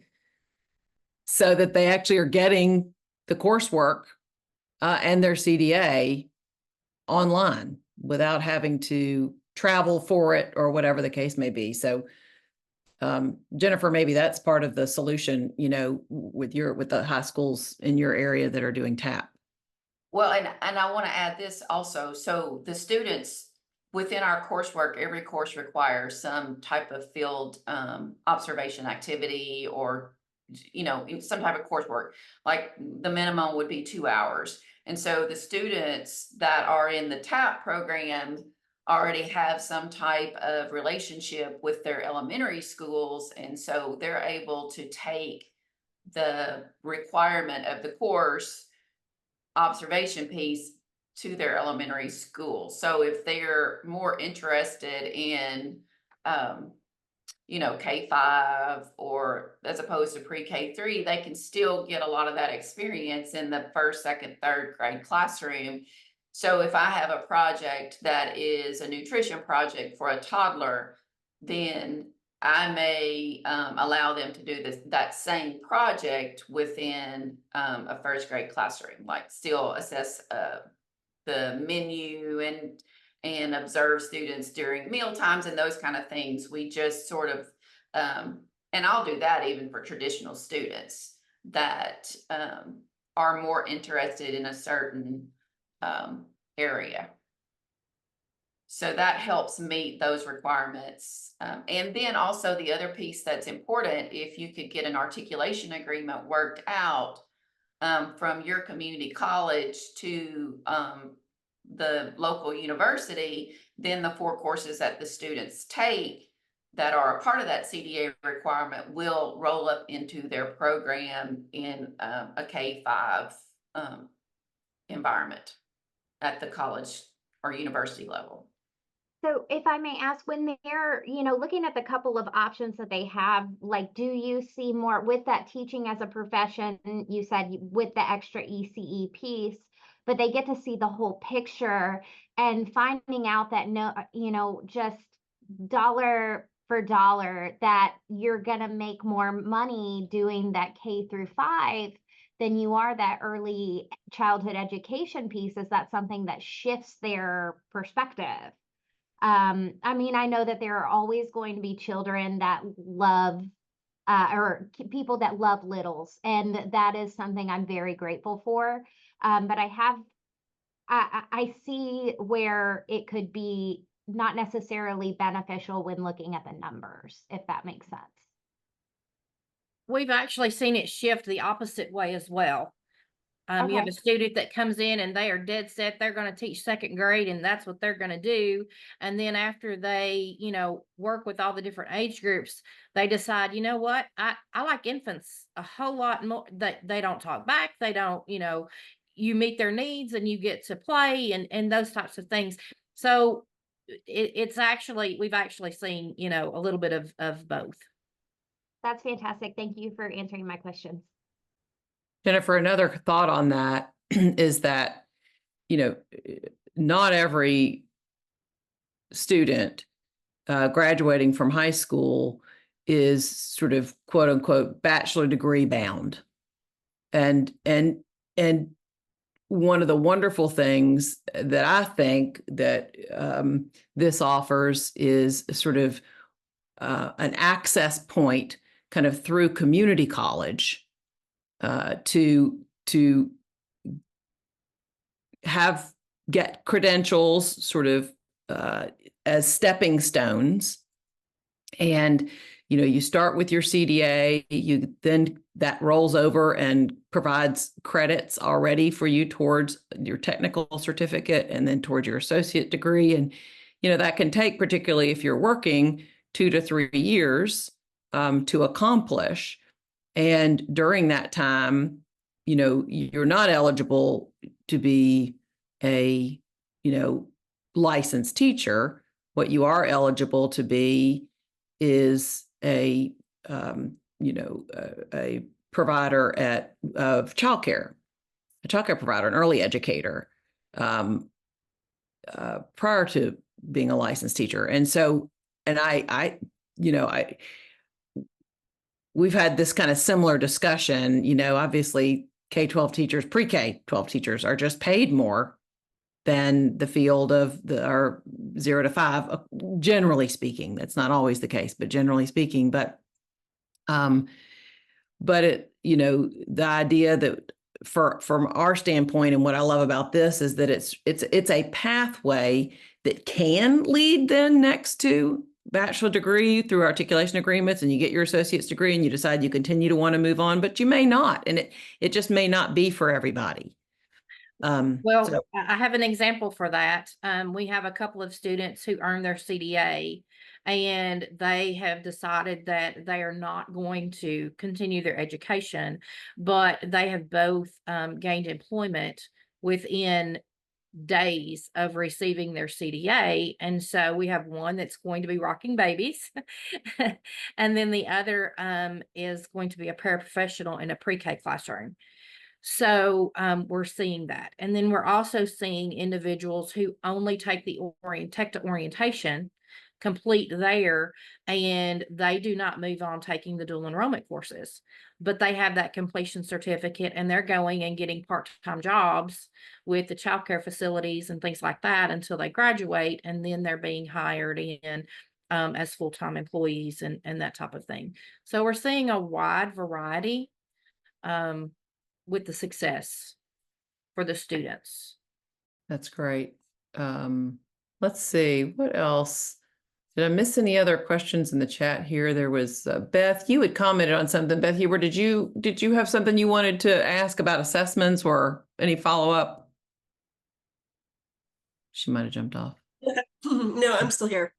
so that they actually are getting the coursework and their CDA online without having to travel for it or whatever the case may be. So Jennifer, maybe that's part of the solution, with the high schools in your area that are doing TAP. Well, and I want to add this also. So the students within our coursework, every course requires some type of field observation activity, or some type of coursework. Like the minimum would be 2 hours. And so the students that are in the TAP program already have some type of relationship with their elementary schools. And so they're able to take the requirement of the course observation piece to their elementary school. So if they're more interested in, K-5 or as opposed to pre-K3, they can still get a lot of that experience in the 1st, 2nd, 3rd grade classroom. So if I have a project that is a nutrition project for a toddler, then I may allow them to do that same project within a 1st grade classroom, like still assess the menu and observe students during meal times and those kind of things. We just sort of, and I'll do that even for traditional students that are more interested in a certain area. So that helps meet those requirements. And then also the other piece that's important, if you could get an articulation agreement worked out from your community college to the local university, then the 4 courses that the students take that are a part of that CDA requirement will roll up into their program in a K-5 environment at the college or university level. So if I may ask, when they're, looking at the couple of options that they have, like, do you see more with that teaching as a profession? You said with the extra ECE piece, but they get to see the whole picture and finding out that just dollar for dollar that you're going to make more money doing that K-5 than you are that early childhood education piece. Is that something that shifts their perspective? I mean, I know that there are always going to be children that love or people that love littles, and that is something I'm very grateful for. But I see where it could be not necessarily beneficial when looking at the numbers, if that makes sense. We've actually seen it shift the opposite way as well. You have Okay. a student that comes in and they are dead set, they're going to teach 2nd grade and that's what they're going to do. And then after they, work with all the different age groups, they decide, you know what, I like infants a whole lot more. They don't talk back. They don't, you meet their needs and you get to play and those types of things. So it's actually, we've actually seen, a little bit of both. That's fantastic. Thank you for answering my questions. Jennifer, another thought on that is that, not every student graduating from high school is sort of quote unquote bachelor degree bound. And one of the wonderful things that I think that this offers is sort of an access point kind of through community college to get credentials sort of as stepping stones. And, you start with your CDA, then that rolls over and provides credits already for you towards your technical certificate and then towards your associate degree. And, that can take, particularly if you're working, 2 to 3 years to accomplish. And during that time, you're not eligible to be a, licensed teacher. What you are eligible to be is a provider of childcare, a childcare provider, an early educator, prior to being a licensed teacher. And so, and we've had this kind of similar discussion, obviously K-12 teachers, pre-K-12 teachers are just paid more than the field of our 0 to 5, generally speaking. That's not always the case, but generally speaking. But it, the idea that from our standpoint, and what I love about this is that it's a pathway that can lead then next to bachelor degree through articulation agreements, and you get your associate's degree and you decide you continue to want to move on, but you may not, and it just may not be for everybody. Well, I have an example for that. We have a couple of students who earn their CDA and they have decided that they are not going to continue their education, but they have both gained employment within days of receiving their CDA. And so we have one that's going to be rocking babies. And then the other is going to be a paraprofessional in a pre-K classroom. So we're seeing that. And then we're also seeing individuals who only take the orientation complete there, and they do not move on taking the dual enrollment courses, but they have that completion certificate, and they're going and getting part-time jobs with the childcare facilities and things like that until they graduate, and then they're being hired in as full-time employees and that type of thing. So we're seeing a wide variety with the success for the students. That's great. Let's see, what else? Did I miss any other questions in the chat here? There was Beth, you had commented on something. Beth Huber, did you have something you wanted to ask about assessments or any follow-up? She might have jumped off. No, I'm still here.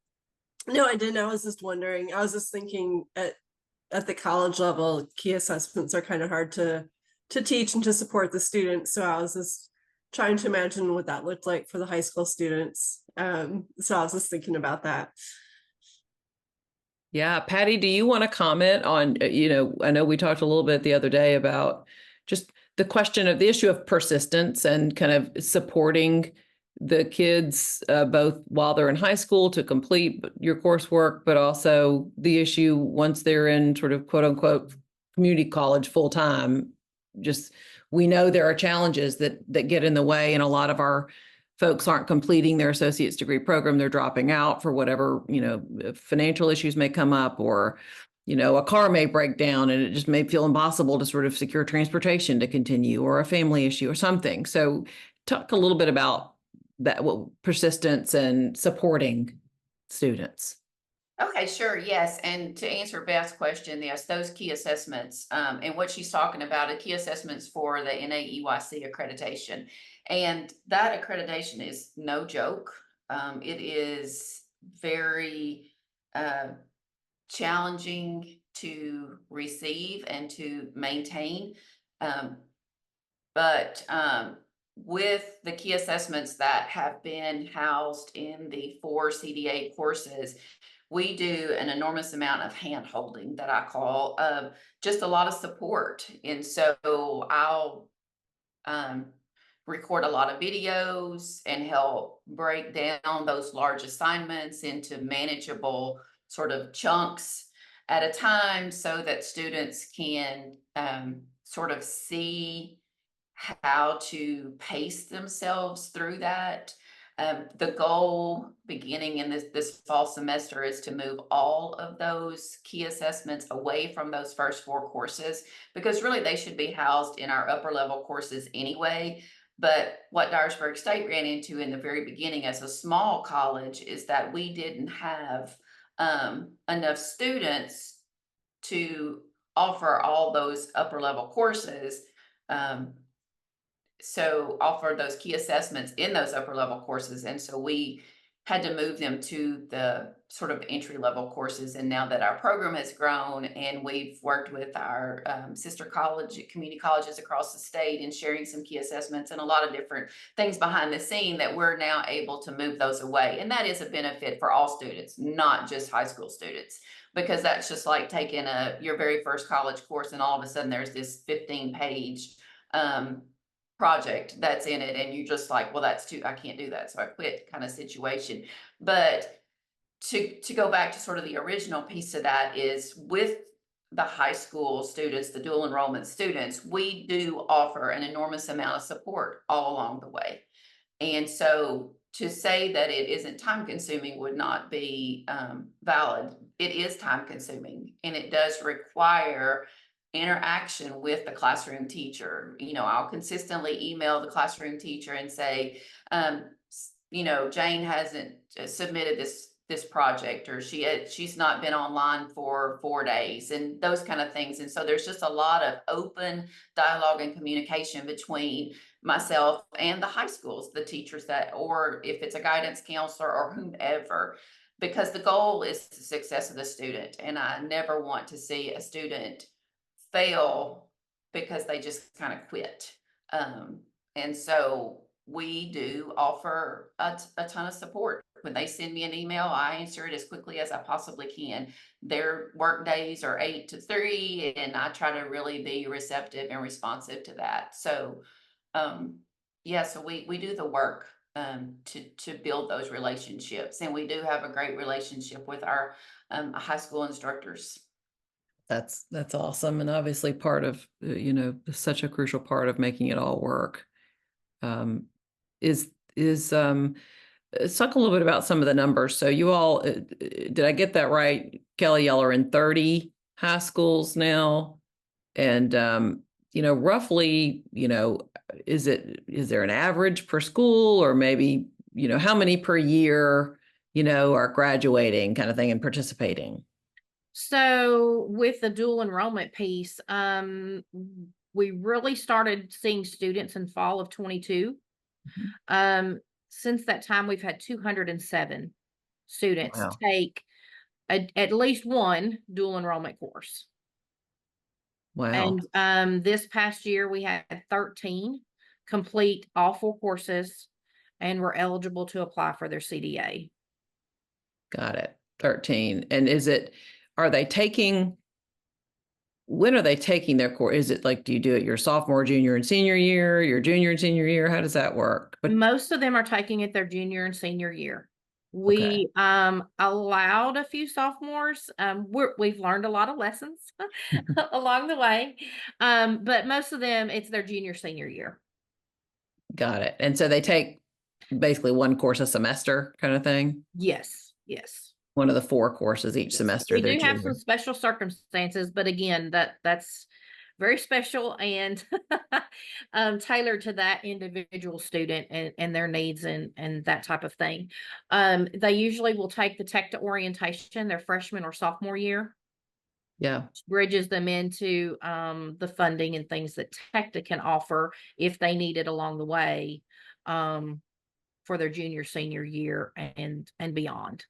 No, I didn't. I was just wondering. I was just thinking at the college level, key assessments are kind of hard to teach and to support the students. So I was just trying to imagine what that looked like for the high school students. So I was just thinking about that. Yeah, Patty, do you want to comment on, I know we talked a little bit the other day about just the question of the issue of persistence and kind of supporting the kids both while they're in high school to complete your coursework, but also the issue once they're in sort of quote unquote community college full time. Just, we know there are challenges that get in the way, and a lot of our folks aren't completing their associate's degree program. They're dropping out for whatever, financial issues may come up, or, a car may break down and it just may feel impossible to sort of secure transportation to continue, or a family issue or something. So talk a little bit about that, persistence and supporting students. Okay, sure. Yes. And to answer Beth's question, yes, those key assessments, and what she's talking about are key assessments for the NAEYC accreditation. And that accreditation is no joke. It is very challenging to receive and to maintain. But with the key assessments that have been housed in the 4 CDA courses, we do an enormous amount of hand holding that I call just a lot of support. And so I'll record a lot of videos and help break down those large assignments into manageable sort of chunks at a time, so that students can sort of see how to pace themselves through that. The goal beginning in this fall semester is to move all of those key assessments away from those first 4 courses, because really they should be housed in our upper level courses anyway. But what Dyersburg State ran into in the very beginning as a small college is that we didn't have enough students to offer all those upper level courses. So offer those key assessments in those upper level courses. And so we had to move them to the sort of entry level courses. And now that our program has grown and we've worked with our sister community colleges across the state and sharing some key assessments and a lot of different things behind the scene, that we're now able to move those away. And that is a benefit for all students, not just high school students, because that's just like taking your very first college course and all of a sudden there's this 15-page project that's in it, and you're just like, well, that's too, I can't do that, so I quit kind of situation. But to go back to sort of the original piece of that is, with the high school students, the dual enrollment students, we do offer an enormous amount of support all along the way. And so to say that it isn't time consuming would not be valid. It is time consuming, and it does require interaction with the classroom teacher. I'll consistently email the classroom teacher and say, Jane hasn't submitted this project, or she's not been online for 4 days, and those kind of things. And so there's just a lot of open dialogue and communication between myself and the high schools, the teachers or if it's a guidance counselor or whomever, because the goal is the success of the student. And I never want to see a student fail because they just kind of quit. And so we do offer a ton of support. When they send me an email, I answer it as quickly as I possibly can. Their work days are 8 to 3, and I try to really be receptive and responsive to that. So so we do the work to build those relationships. And we do have a great relationship with our high school instructors. That's awesome. And obviously part of, such a crucial part of making it all work. Is let's talk a little bit about some of the numbers. So you all, did I get that right? Kelly, y'all are in 30 high schools now. And, roughly, is there an average per school, or maybe, how many per year, are graduating kind of thing and participating? So with the dual enrollment piece, we really started seeing students in fall of 22. Since that time, we've had 207 students Wow. take at least one dual enrollment course. Wow. And this past year, we had 13 complete all 4 courses and were eligible to apply for their CDA. Got it. 13. And when are they taking their course? Is it like, do you do it your sophomore, junior, and senior year, your junior and senior year? How does that work? But most of them are taking it their junior and senior year. We allowed a few sophomores. We've learned a lot of lessons along the way. But most of them, it's their junior, senior year. Got it. And so they take basically one course a semester kind of thing? Yes, yes. One of the 4 courses each semester. We do have some special circumstances, but again, that's very special and tailored to that individual student and their needs and that type of thing. They usually will take the Tech to orientation their freshman or sophomore year. Yeah. Bridges them into the funding and things that Tech can offer if they need it along the way for their junior, senior year and beyond.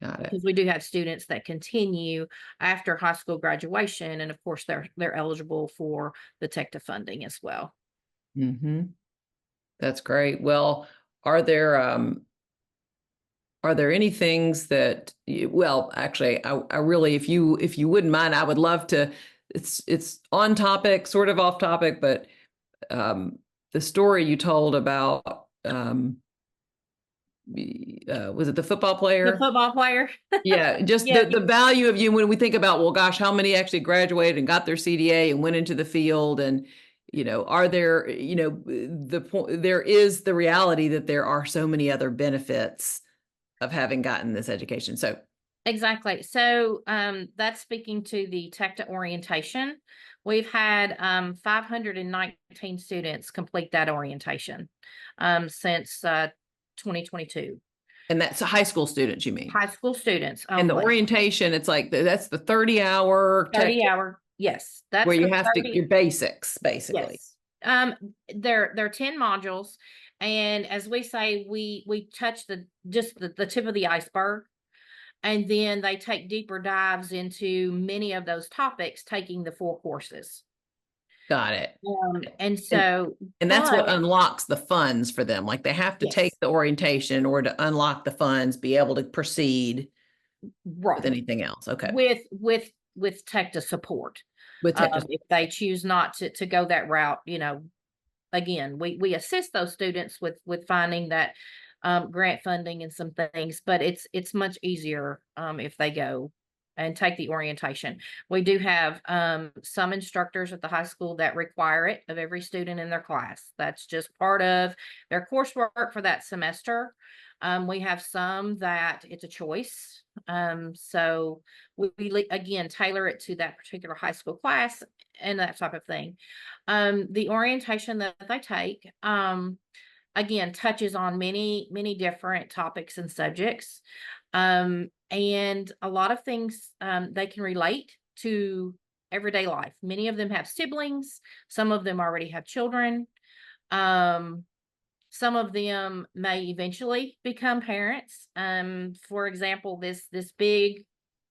Got it. Because we do have students that continue after high school graduation, and of course they're eligible for the Tech to funding as well. Mm-hmm. That's great. Well, are there any things that actually, I really, if you wouldn't mind, I would love to, it's on topic, sort of off topic, but the story you told about was it the football player? The football player. Yeah, just Yeah. the value of you when we think about, well, gosh, how many actually graduated and got their CDA and went into the field, and are there, there is the reality that there are so many other benefits of having gotten this education. So exactly. So that's speaking to the Tech to orientation. We've had 519 students complete that orientation since 2022. And that's high school students, you mean? High school students. And the orientation, it's like, that's the 30-hour. 30-hour. Yes. That's where you have to, your basics, basically. Yes. They're 10 modules. And as we say, we touch just the tip of the iceberg. And then they take deeper dives into many of those topics, taking the 4 courses. Got it. And so, and that's what unlocks the funds for them. Like they have to take the orientation in order to unlock the funds, be able to proceed with anything else. Okay. With Tech to support. With Tech if they choose not to go that route, again, we assist those students with finding that grant funding and some things, but it's much easier if they go and take the orientation. We do have some instructors at the high school that require it of every student in their class. That's just part of their coursework for that semester. We have some that it's a choice. So we again tailor it to that particular high school class and that type of thing. The orientation that they take, again, touches on many different topics and subjects. And a lot of things they can relate to everyday life. Many of them have siblings. Some of them already have children. Some of them may eventually become parents. For example, this big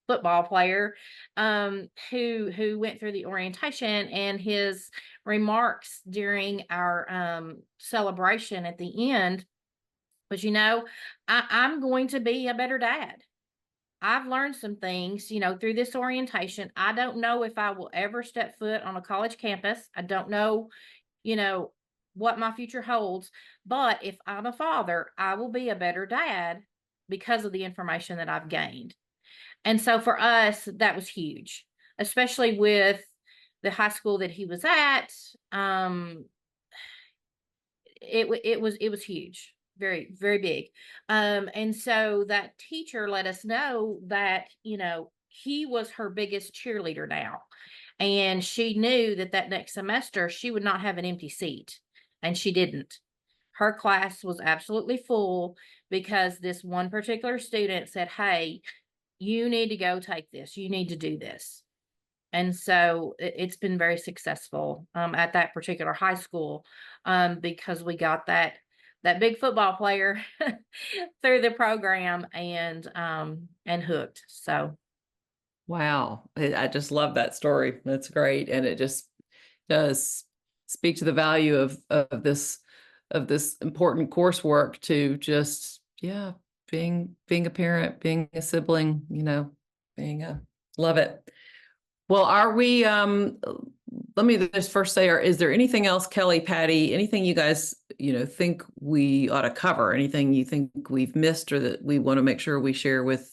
football player who went through the orientation, and his remarks during our celebration at the end was, I'm going to be a better dad. I've learned some things, through this orientation. I don't know if I will ever step foot on a college campus. I don't know, what my future holds. But if I'm a father, I will be a better dad because of the information that I've gained. And so for us, that was huge, especially with the high school that he was at. It was huge, very, very big. And so that teacher let us know that, you know, he was her biggest cheerleader now. And she knew that that next semester she would not have an empty seat. And she didn't. Her class was absolutely full because this one particular student said, hey, you need to go take this. You need to do this. And so it's been very successful at that particular high school because we got that big football player through the program and hooked. So Wow. I just love that story. That's great. And it just does speak to the value of this important coursework to just, yeah, being a parent, being a sibling, you know, love it. Well, are we, let me just first say, is there anything else, Kelly, Patty, anything you guys, you know, think we ought to cover? Anything you think we've missed or that we want to make sure we share with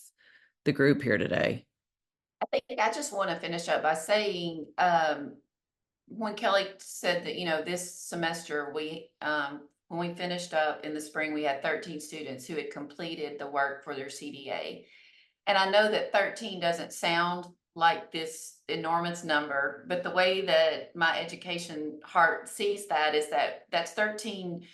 the group here today? I think I just want to finish up by saying, when Kelly said that, you know, this semester when we finished up in the spring, we had 13 students who had completed the work for their CDA. And I know that 13 doesn't sound like this enormous number, but the way that my education heart sees that is that that's 13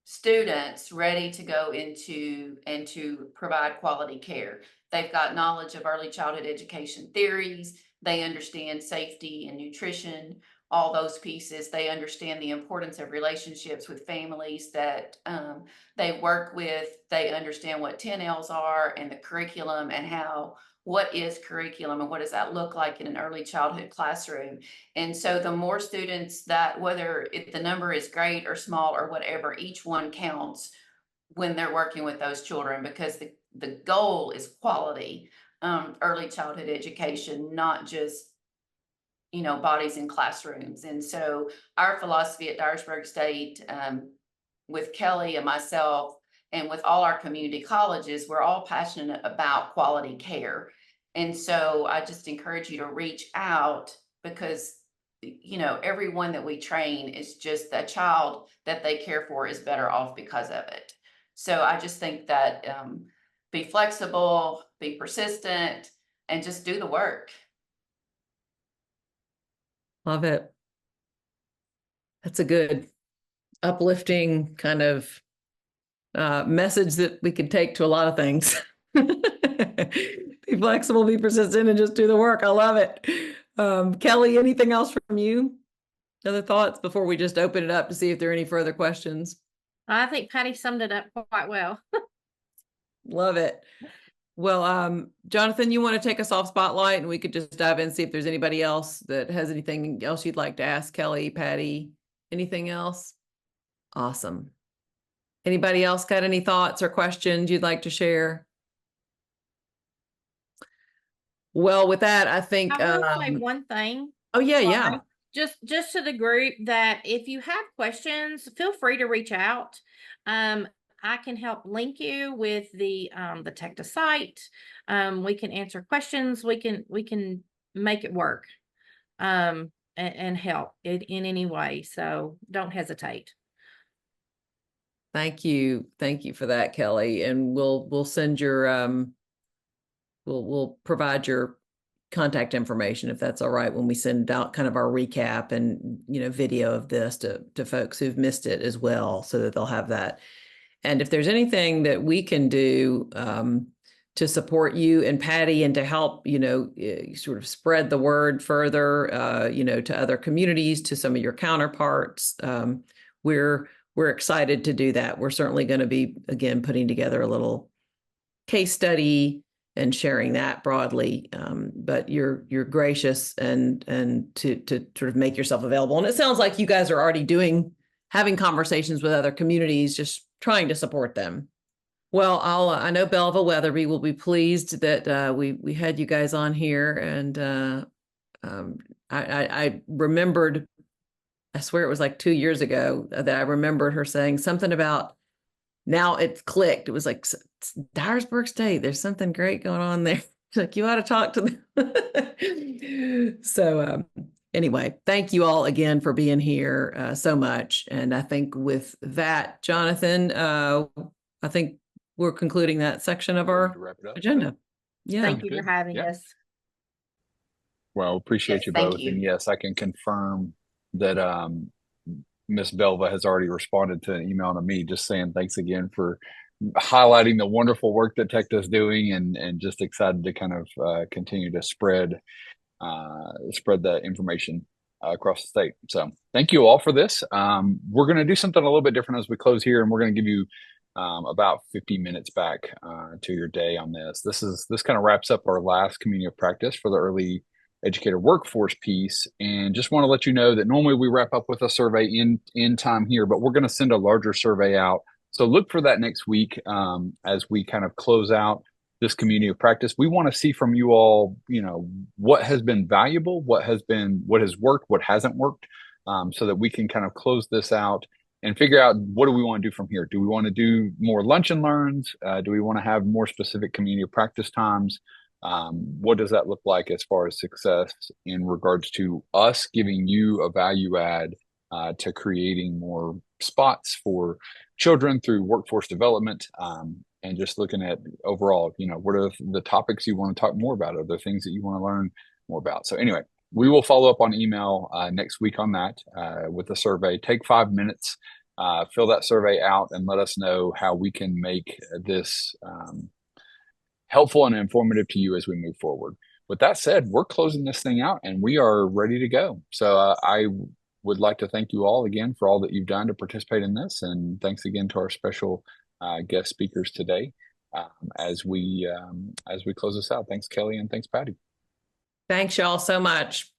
students ready to go into and to provide quality care. They've got knowledge of early childhood education theories. They understand safety and nutrition, all those pieces. They understand the importance of relationships with families that they work with. They understand what 10Ls are and the curriculum and what is curriculum and what does that look like in an early childhood classroom. And so the more students that, whether the number is great or small or whatever, each one counts when they're working with those children, because the goal is quality early childhood education, not just, you know, bodies in classrooms. And so our philosophy at Dyersburg State, with Kelly and myself and with all our community colleges, we're all passionate about quality care. And so I just encourage you to reach out, because, you know, everyone that we train is just a child that they care for is better off because of it. So I just think that be flexible, be persistent, and just do the work. Love it. That's a good uplifting kind of message that we could take to a lot of things. Be flexible, be persistent, and just do the work. I love it. Kelly, anything else from you? Other thoughts before we just open it up to see if there are any further questions? I think Patty summed it up quite well. Love it. Well, Jonathan, you want to take us off spotlight and we could just dive in and see if there's anybody else that has anything else you'd like to ask Kelly, Patty, anything else? Awesome. Anybody else got any thoughts or questions you'd like to share? Well, with that, I think I will say one thing. Oh yeah, yeah. Just to the group, that if you have questions, feel free to reach out. I can help link you with the TECTA site. We can answer questions. We can make it work and help in any way. So don't hesitate. Thank you. Thank you for that, Kelly. And we'll send your we'll provide your contact information, if that's all right, when we send out kind of our recap and, you know, video of this to folks who've missed it as well, so that they'll have that. And if there's anything that we can do to support you and Patty and to help, you know, sort of spread the word further, you know, to other communities, to some of your counterparts, we're excited to do that. We're certainly going to be, again, putting together a little case study and sharing that broadly. But you're gracious and to sort of make yourself available. And it sounds like you guys are already having conversations with other communities, just trying to support them. Well, I know Belva Weatherby will be pleased that we had you guys on here, and I remembered, I swear it was like 2 years ago that I remembered her saying something about now it's clicked. It was like Dyersburg State. There's something great going on there. Like you ought to talk to them. So anyway, thank you all again for being here so much. And I think with that, Jonathan, I think we're concluding that section of our agenda. Yeah. Thank you for having us. Well, appreciate Yes, you thank both. you. And yes, I can confirm that Miss Belva has already responded to an email to me just saying thanks again for highlighting the wonderful work that TECTA is doing, and just excited to kind of continue to spread that information across the state. So thank you all for this. We're going to do something a little bit different as we close here, and we're going to give you about 50 minutes back to your day on this. This kind of wraps up our last community of practice for the early educator workforce piece, and just want to let you know that normally we wrap up with a survey in time here, but we're going to send a larger survey out. So look for that next week as we kind of close out this community of practice. We want to see from you all, what has been valuable, what has worked, what hasn't worked, so that we can kind of close this out and figure out what do we want to do from here. Do we want to do more lunch and learns? Do we want to have more specific community of practice times? What does that look like as far as success in regards to us giving you a value add to creating more spots for children through workforce development, and just looking at overall, what are the topics you want to talk more about? Are there things that you want to learn more about? So anyway, we will follow up on email next week on that with a survey. Take 5 minutes, fill that survey out, and let us know how we can make this helpful and informative to you as we move forward. With that said, we're closing this thing out and we are ready to go. So I would like to thank you all again for all that you've done to participate in this. And thanks again to our special guest speakers today as we close this out. Thanks, Kelly, and thanks, Patty. Thanks y'all so much.